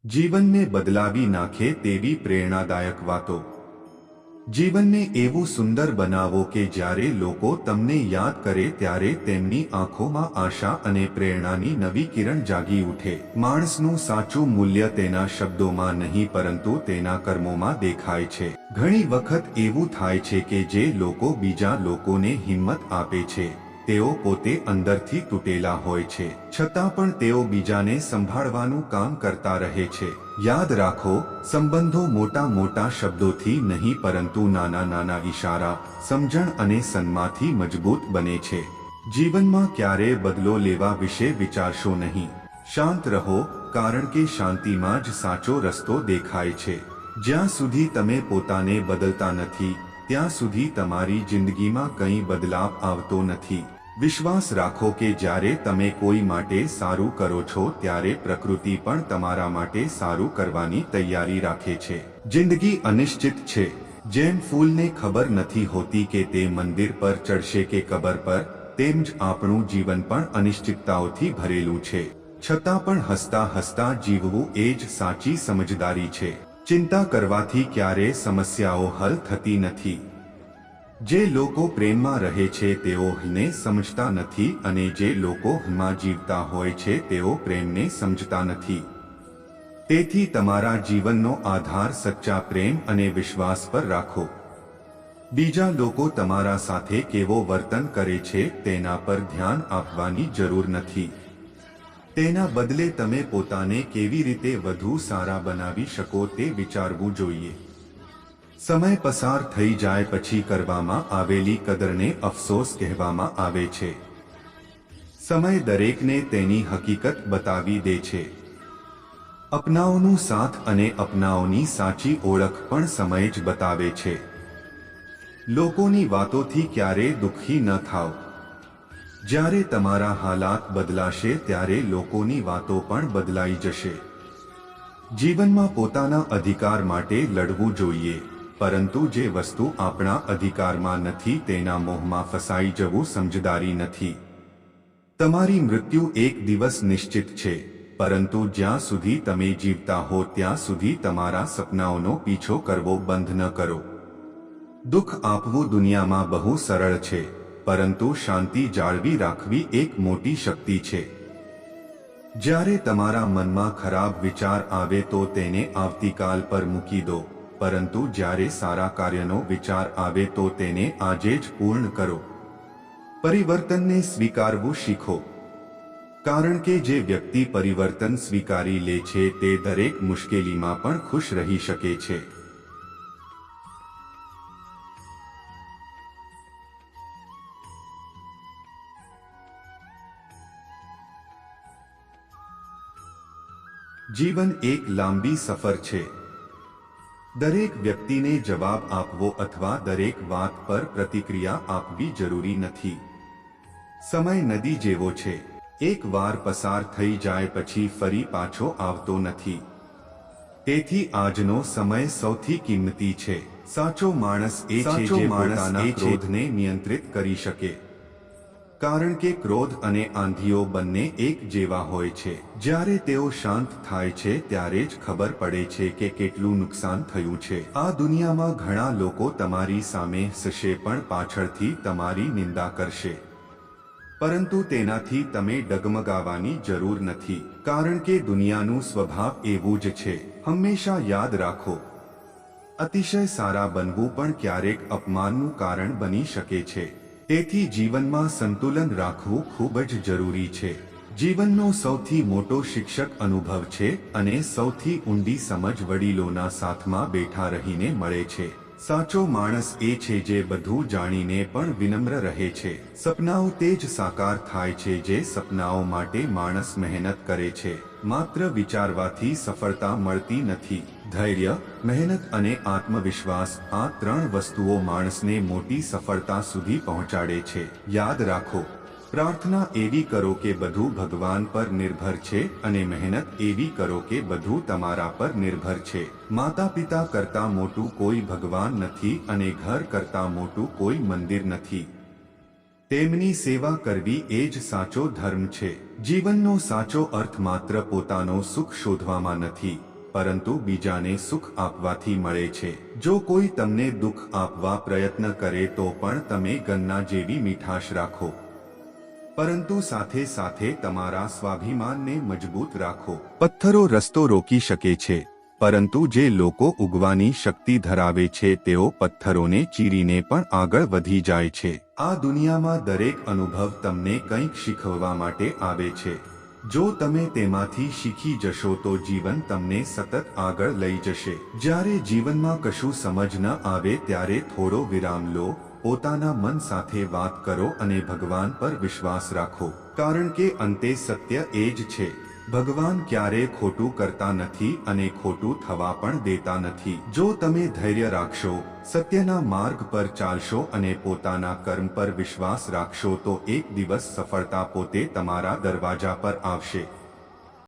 જીવનને બદલાવી નાખે તેવી પ્રેરણાદાયક વાતો। જીવનને એવું સુંદર બનાવો કે જ્યારે લોકો તમને યાદ કરે ત્યારે તેમની આંખોમાં આશા અને પ્રેરણાની નવી કિરણ જાગી ઉઠે। માણસનું સાચું મૂલ્ય તેના શબ્દોમાં નહીં પરંતુ તેના કર્મોમાં દેખાય છે। ઘણી વખત એવું થાય છે કે જે લોકો બીજા લોકોને હિંમત આપે છે તેઓ પોતે અંદરથી તૂટેલા હોય છે, છતાં પણ તેઓ બીજાને સંભાળવાનું કામ કરતા રહે છે। યાદ રાખો, સંબંધો મોટા મોટા શબ્દોથી નહીં પરંતુ નાના નાના ઈશારા, સમજણ અને સન્માનથી મજબૂત બને છે। જીવનમાં ક્યારેય બદલો લેવા વિશે વિચારશો નહીં। શાંત રહો, કારણ કે શાંતિમાં જ સાચો રસ્તો દેખાય છે। જ્યાં સુધી તમે પોતાને બદલતા નથી ત્યાં સુધી તમારી જિંદગીમાં કંઈ બદલાવ આવતો નથી। વિશ્વાસ રાખો કે જ્યારે તમે કોઈ માટે સારું કરો છો ત્યારે પ્રકૃતિ પણ તમારા માટે સારું કરવાની તૈયારી રાખે છે। જિંદગી અનિશ્ચિત છે। જેમ ફૂલને ખબર નથી હોતી કે તે મંદિર પર ચડશે કે કબર પર, તેમ જ આપણું જીવન પણ અનિશ્ચિતતાઓથી ભરેલું છે। છતાં પણ હસતા હસતા જીવવું એ જ સાચી સમજદારી છે। ચિંતા કરવાથી ક્યારેય સમસ્યાઓ હલ થતી નથી। જે લોકો પ્રેમમાં રહે છે તેઓ ને સમજતા નથી અને જે લોકો માં જીવતા હોય છે તેઓ પ્રેમને સમજતા નથી। તેથી તમારા જીવનનો આધાર સચ્ચા પ્રેમ અને વિશ્વાસ પર રાખો। બીજા લોકો તમારા સાથે કેવો વર્તન કરે છે તેના પર ધ્યાન આપવાની જરૂર નથી। તેના બદલે તમે પોતાને કેવી રીતે વધુ સારા બનાવી શકો તે વિચારવું જોઈએ। સમય પસાર થઈ જાય પછી કરવામાં આવેલી કદરને અફસોસ કહેવામાં આવે છે। સમય દરેકને તેની હકીકત બતાવી દે છે। અપનાઓનું સાથ અને અપનાઓની સાચી ઓળખ પણ સમય જ બતાવે છે। લોકોની વાતોથી ક્યારેય દુઃખી ન થાઓ। જ્યારે તમારા હાલાત બદલાશે ત્યારે લોકોની વાતો પણ બદલાઈ જશે। જીવનમાં પોતાના અધિકાર માટે લડવું જોઈએ, પરંતુ જે વસ્તુ આપણા અધિકારમાં નથી તેના મોહમાં ફસાઈ જવું સમજદારી નથી। તમારી મૃત્યુ એક દિવસ નિશ્ચિત છે, પરંતુ જ્યાં સુધી તમે જીવતા હો ત્યાં સુધી તમારા સપનાઓનો પીછો કરવો બંધ ન કરો। દુઃખ આપવું દુનિયામાં બહુ સરળ છે, પરંતુ શાંતિ જાળવી રાખવી એક મોટી શક્તિ છે। જ્યારે તમારા મનમાં ખરાબ વિચાર આવે તો તેને આવતીકાલ પર મૂકી દો, પરંતુ જ્યારે સારા કાર્યનો વિચાર આવે તો તેને આજે જ પૂર્ણ કરો। પરિવર્તનને સ્વીકારવું શીખો, કારણ કે જે વ્યક્તિ પરિવર્તન સ્વીકારી લે છે તે દરેક મુશ્કેલીમાં પણ ખુશ રહી શકે છે। જીવન એક લાંબી સફર છે। દરેક વ્યક્તિને જવાબ આપવો અથવા દરેક વાત પર પ્રતિક્રિયા આપવી જરૂરી નથી। સમય નદી જેવો છે, એક વાર પસાર થઈ જાય પછી ફરી પાછો આવતો નથી। તેથી આજનો સમય સૌથી કિંમતી છે। સાચો માણસ એ છે જે પોતાના ક્રોધને નિયંત્રિત કરી શકે, કારણ કે ક્રોધ અને આંધીઓ બંને એક જેવા હોય છે। જ્યારે તેઓ શાંત થાય છે ત્યારે જ ખબર પડે છે કે કેટલું નુકસાન થયું છે। આ દુનિયામાં ઘણા લોકો તમારી સામે હસશે પણ પાછળથી તમારી નિંદા કરશે, પરંતુ તેનાથી તમે ડગમગાવાની જરૂર નથી, કારણ કે દુનિયાનું સ્વભાવ એવું જ છે। હંમેશા યાદ રાખો, અતિશય સારા બનવું પણ ક્યારેક અપમાનનું કારણ બની શકે છે। તેથી જીવનમાં સંતુલન રાખવું ખૂબ જ જરૂરી છે। જીવનનો સૌથી મોટો શિક્ષક અનુભવ છે અને સૌથી ઊંડી સમજ વડીલોના સાથમાં બેઠા રહીને મળે છે। સાચો માણસ એ છે જે બધું જાણીને પણ વિનમ્ર રહે છે। સપનાઓ તે જ સાકાર થાય છે જે સપનાઓ માટે માણસ મહેનત કરે છે। માત્ર વિચારવાથી સફળતા મળતી નથી। ધૈર્ય, મહેનત અને આત્મવિશ્વાસ, આ ત્રણ વસ્તુઓ માણસને મોટી સફળતા સુધી પહોંચાડે છે। યાદ રાખો, પ્રાર્થના એવી કરો કે બધું ભગવાન પર નિર્ભર છે અને મહેનત એવી કરો કે બધું તમારા પર નિર્ભર છે। માતા પિતા કરતાં મોટું કોઈ ભગવાન નથી અને ઘર કરતાં મોટું કોઈ મંદિર નથી। તેમની સેવા કરવી એ જ સાચો ધર્મ છે। જીવનનો સાચો અર્થ માત્ર પોતાનો સુખ શોધવામાં નથી, પરંતુ બીજાને સુખ આપવાથી મળે છે. જો કોઈ તમને દુઃખ આપવા પ્રયત્ન કરે તો પણ તમે ગન્ના જેવી મીઠાશ રાખો, પરંતુ સાથે સાથે તમારા સ્વાભિમાનને મજબૂત રાખો. પથ્થરો રસ્તો રોકી શકે છે, પરંતુ જે લોકો ઉગવાની શક્તિ ધરાવે છે તેઓ પથ્થરોને ચીરીને પણ આગળ વધી જાય છે. આ દુનિયામાં દરેક અનુભવ તમને કંઈક શીખવવા માટે આવે છે. જો તમે તેમાંથી શીખી જશો તો જીવન તમને સતત આગળ લઈ જશે. જ્યારે જીવનમાં કશું સમજ ન આવે ત્યારે થોડો વિરામ લો, પોતાના મન સાથે વાત કરો અને ભગવાન પર વિશ્વાસ રાખો, કારણ કે અંતે સત્ય એ જ છે. ભગવાન ક્યારેય ખોટું કરતા નથી અને ખોટું થવા પણ દેતા નથી. જો તમે ધૈર્ય રાખશો, સત્યના માર્ગ પર ચાલશો અને પોતાના કર્મ પર વિશ્વાસ રાખશો તો એક દિવસ સફળતા પોતે તમારા દરવાજા પર આવશે.